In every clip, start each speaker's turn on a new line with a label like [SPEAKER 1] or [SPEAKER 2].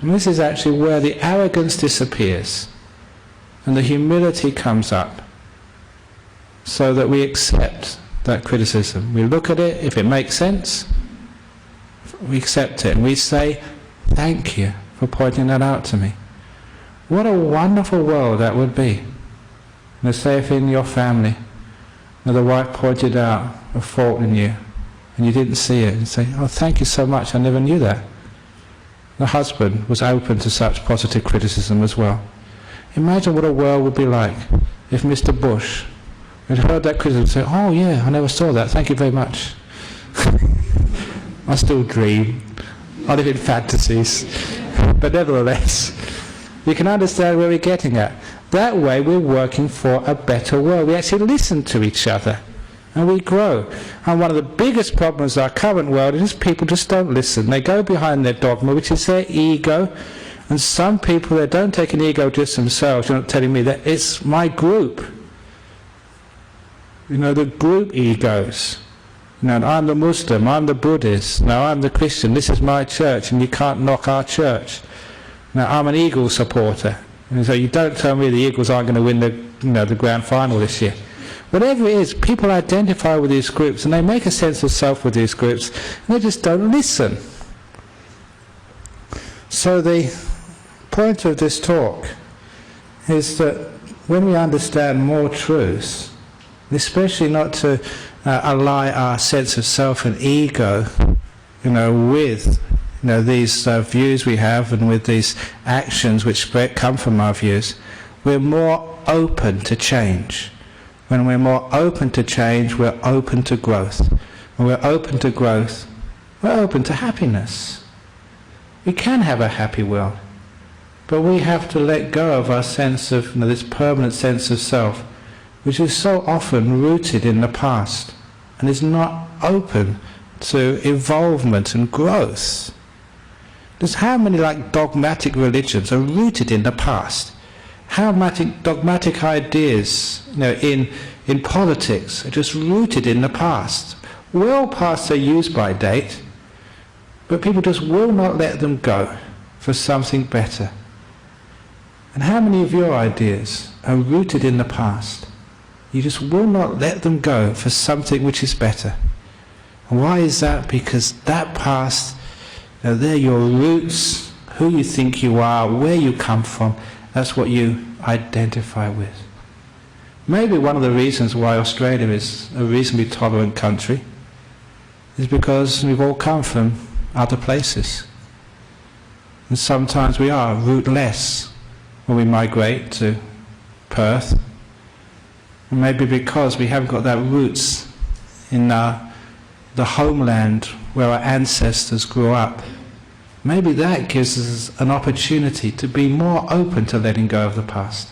[SPEAKER 1] And this is actually where the arrogance disappears and the humility comes up, so that we accept that criticism. We look at it, if it makes sense, we accept it, and we say, thank you for pointing that out to me. What a wonderful world that would be. And say if in your family, the wife pointed out a fault in you, and you didn't see it, and say, oh, thank you so much, I never knew that. The husband was open to such positive criticism as well. Imagine what a world would be like if Mr. Bush had heard that criticism and said, oh yeah, I never saw that, thank you very much. I still dream, I live in fantasies, but nevertheless, you can understand where we're getting at. That way we're working for a better world. We actually listen to each other and we grow. And one of the biggest problems of our current world is people just don't listen. They go behind their dogma, which is their ego. And some people, they don't take an ego just themselves. You're not telling me that, it's my group. You know, the group egos. You know, I'm the Muslim, I'm the Buddhist, no, I'm the Christian, this is my church and you can't knock our church. Now, I'm an Eagles supporter. And so you don't tell me the Eagles aren't going to win the grand final this year. Whatever it is, people identify with these groups and they make a sense of self with these groups and they just don't listen. So the point of this talk is that when we understand more truth, especially not to ally our sense of self and ego, with these views we have and with these actions which come from our views, we're more open to change. When we're more open to change, we're open to growth. When we're open to growth, we're open to happiness. We can have a happy world, but we have to let go of our sense of this permanent sense of self, which is so often rooted in the past and is not open to evolvement and growth. There's how many dogmatic religions are rooted in the past? How many dogmatic ideas in politics are just rooted in the past, well past their use-by date, but people just will not let them go for something better. And how many of your ideas are rooted in the past? You just will not let them go for something which is better. And why is that? Because that past, they're your roots, who you think you are, where you come from, that's what you identify with. Maybe one of the reasons why Australia is a reasonably tolerant country is because we've all come from other places. And sometimes we are rootless when we migrate to Perth. And maybe because we haven't got that roots in the homeland where our ancestors grew up. Maybe that gives us an opportunity to be more open to letting go of the past.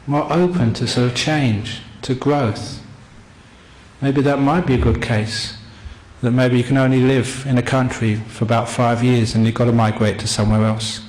[SPEAKER 1] More open to sort of change, to growth. Maybe that might be a good case. That maybe you can only live in a country for about 5 years and you've got to migrate to somewhere else.